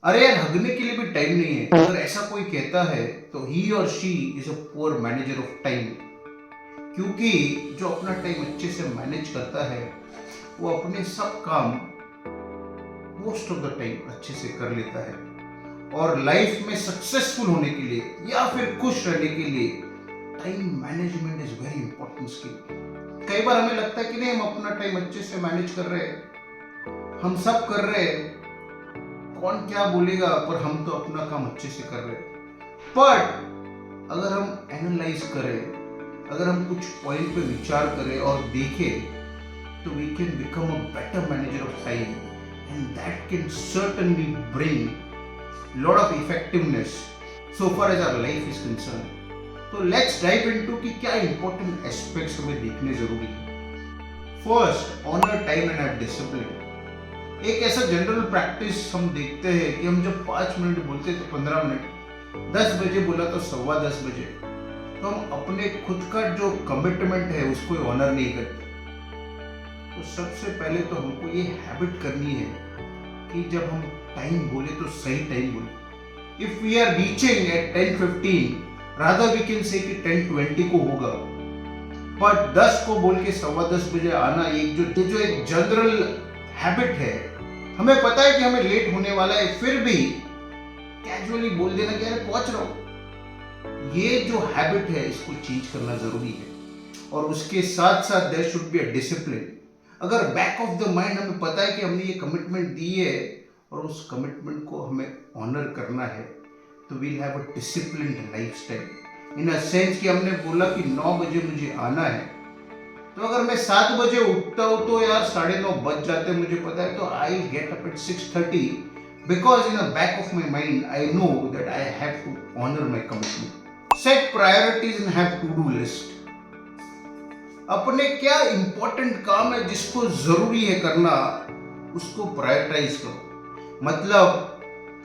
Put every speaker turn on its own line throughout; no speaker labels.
अरे यार, हगने के लिए भी टाइम नहीं है। अगर ऐसा कोई कहता है तो ही और she is a poor manager of time. क्योंकि जो अपना टाइम अच्छे से मैनेज करता है वो अपने सब काम मोस्ट ऑफ द टाइम अच्छे से कर लेता है। और लाइफ में सक्सेसफुल होने के लिए या फिर खुश रहने के लिए time management is very important skill. कई बार हमें लगता है कि नहीं, हम अपना टाइम अच्छे से मैनेज कर रहे हैं, हम सब कर रहे हैं, कौन क्या बोलेगा, पर हम तो अपना काम अच्छे से कर रहे हैं। बट अगर हम एनालाइज करें, अगर हम कुछ पॉइंट पे विचार करें और देखें, तो we can become a better manager of time, and that can certainly bring lot of effectiveness so far as our life is concern. तो लेट्स डाइव इनटू कि क्या इंपॉर्टेंट एस्पेक्ट्स हमें देखने जरूरी है। First, honour time and have discipline. एक ऐसा general practice हम देखते हैं कि हम जब 5 मिनट बोलते तो 15 मिनट, 10 बजे बोला तो 10:15 बजे, तो हम अपने खुद का जो कमिटमेंट है उसको ऑनर नहीं करते। तो सबसे पहले तो हमको ये हैबिट करनी है कि जब हम टाइम बोले तो सही टाइम बोले। If we are reaching at 10:15, rather we can say कि 10:20 को होगा, पर 10 को बोल के 10:15 आना एक जो एक जनरल हैबिट है। हमें पता है कि हमें लेट होने वाला है, फिर भी कैजुअली बोल देना कि अरे पहुंच रहा हूं। ये जो हैबिट है इसको चेंज करना जरूरी है। और उसके साथ साथ there should be a discipline. अगर बैक ऑफ द माइंड हमें पता है कि हमने ये कमिटमेंट दी है और उस कमिटमेंट को हमें ऑनर करना है, तो we'll have a disciplined lifestyle. In a sense कि हमने बोला कि 9 बजे मुझे आना है, तो अगर मैं 7 बजे उठता हूँ तो यार 9:30 बज जाते हैं, मुझे पता है, तो I get up at 6:30 because in the back of my mind I know that I have to honour my commitment. Set priorities and have to do list. अपने क्या इंपॉर्टेंट काम है जिसको जरूरी है करना, उसको प्रायोरिटाइज करो। मतलब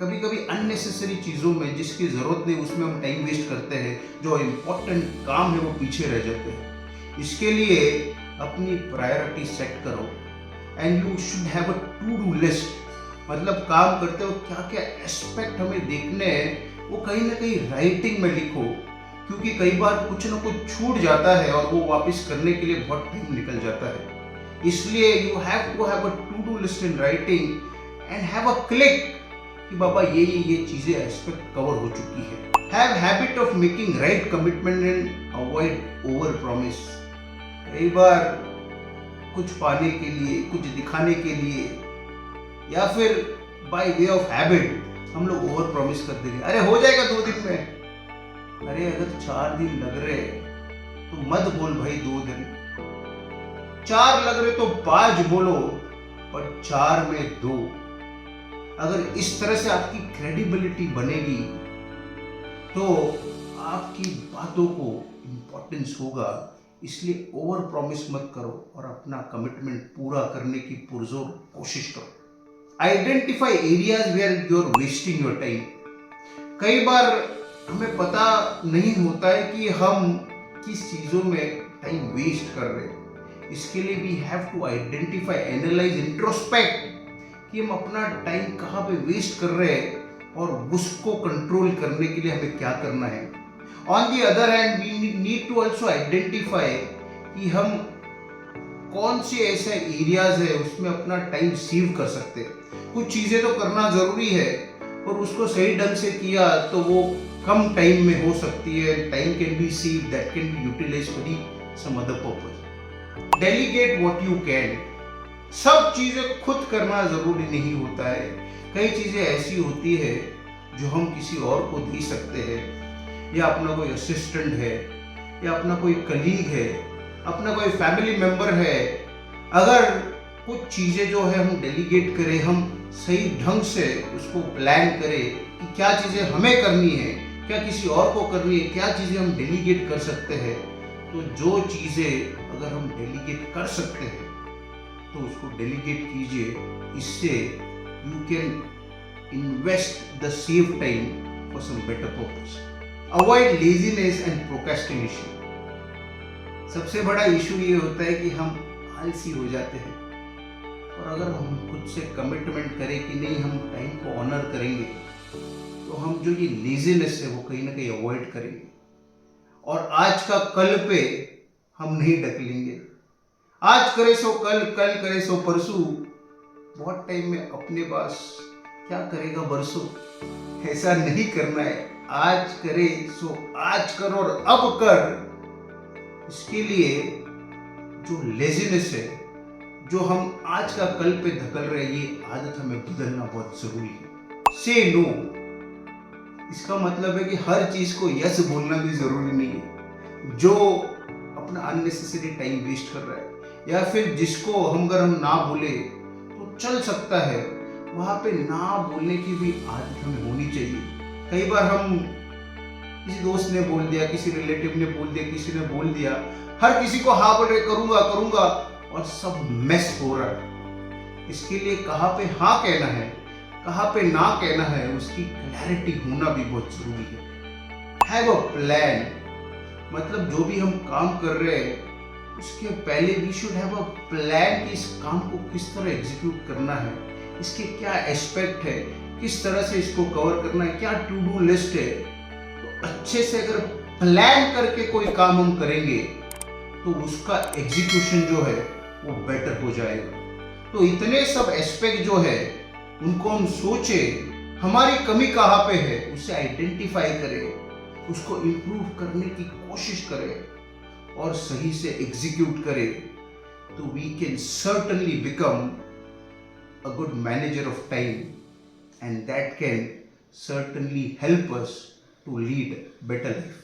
कभी कभी अननेसेसरी चीजों में जिसकी जरूरत नहीं उसमें हम टाइम वेस्ट करते हैं, जो इंपॉर्टेंट काम है वो पीछे रह जाते हैं। इसके लिए अपनी प्रायोरिटी सेट करो and you should have a to do list. मतलब काम करते हो क्या क्या एस्पेक्ट हमें देखने हैं, वो कहीं ना कहीं राइटिंग में लिखो, क्योंकि कई बार कुछ ना कुछ छूट जाता है और वो वापस करने के लिए बहुत टाइम निकल जाता है। इसलिए you have to have a to do list in writing and have a click कि बाबा ये चीजें एस्पेक्ट कवर हो चुकी है। Have habit of making right commitment and avoid over promise. कई बार कुछ पाने के लिए, कुछ दिखाने के लिए, या फिर बाय वे ऑफ हैबिट हम लोग ओवर प्रॉमिस कर देंगे, अरे हो जाएगा 2 दिन में। अरे अगर 4 दिन लग रहे तो मत बोल भाई 2 दिन, 4 लग रहे तो 5 बोलो, पर 4 में 2। अगर इस तरह से आपकी क्रेडिबिलिटी बनेगी तो आपकी बातों को इंपॉर्टेंस होगा। इसलिए ओवर प्रॉमिस मत करो और अपना कमिटमेंट पूरा करने की पुरजोर कोशिश करो। Identify areas where you are wasting your time. कई बार हमें पता नहीं होता है कि हम किस चीजों में टाइम वेस्ट कर रहे हैं। इसके लिए we have to identify, analyse, introspect कि हम अपना टाइम कहाँ पे वेस्ट कर रहे हैं और उसको कंट्रोल करने के लिए हमें क्या करना है। On the other hand we need to also identify कि हम कौन से ऐसे एरियाज है उसमें अपना टाइम सेव कर सकते हैं। कुछ चीजें तो करना जरूरी है, और उसको सही ढंग से किया तो वो कम टाइम में हो सकती है। Time can be save, that can be utilised for the some other purpose. Delegate what you can. सब चीजें खुद करना जरूरी नहीं होता है। कई चीजें ऐसी होती है जो हम किसी और को दे सकते हैं, या अपना कोई असिस्टेंट है, या अपना कोई कलीग है, अपना कोई फैमिली मेंबर है। अगर कुछ चीजें जो है हम डेलीगेट करें, हम सही ढंग से उसको प्लान करें कि क्या चीजें हमें करनी है, क्या किसी और को करनी है, क्या चीजें हम डेलीगेट कर सकते हैं, तो जो चीजें अगर हम डेलीगेट कर सकते हैं तो उसको डेलीगेट कीजिए। इससे you can invest the save time for some better purpose. Avoid laziness and procrastination. सबसे बड़ा इशू ये होता है कि हम आलसी हो जाते हैं। और अगर हम खुद से कमिटमेंट करें कि नहीं हम टाइम को ऑनर करेंगे, तो हम जो ये लेजीनेस है वो कहीं ना कहीं अवॉइड करेंगे और आज का कल पे हम नहीं ढकेलेंगे। आज करे सो कल, कल करे सो परसों, बहुत टाइम में अपने पास क्या करेगा बरसों, ऐसा नहीं करना है। आज करे सो आज कर और अब कर। इसके लिए जो लेजीनेस है, जो हम आज का कल पे धकल रहे हैं, ये आदत हमें बदलना बहुत जरूरी है। से नो, इसका मतलब है कि हर चीज को यस बोलना भी जरूरी नहीं है। जो अपना अननेसेसरी टाइम वेस्ट कर रहा है या फिर जिसको अगर हम ना बोले तो चल सकता है, वहां पे ना बोलने की भी आदत हमें होनी चाहिए। कई बार हम किसी दोस्त ने बोल दिया, किसी रिलेटिव ने बोल दिया, किसी ने बोल दिया, हर किसी को हाँ बोल रहे करूंगा करूंगा और सब मेस हो रहा है। इसके लिए कहाँ पे हाँ कहना है, कहाँ पे ना कहना है, उसकी क्लैरिटी होना भी बहुत जरूरी है। हैव अ प्लान, मतलब जो भी हम काम कर रहे हैं उसके पहले we should have a plan कि इस काम को किस तरह एग्जीक्यूट करना है, इसके क्या एस्पेक्ट है, किस तरह से इसको कवर करना है, क्या टू डू लिस्ट है। तो अच्छे से अगर प्लान करके कोई काम हम करेंगे तो उसका एग्जीक्यूशन जो है वो बेटर हो जाएगा। तो इतने सब एस्पेक्ट जो है उनको हम सोचे, हमारी कमी कहाँ पे है उसे आइडेंटिफाई करें, उसको इम्प्रूव करने की कोशिश करें और सही से एग्जीक्यूट करें, तो we can certainly become a good manager of time, and that can certainly help us to lead better life.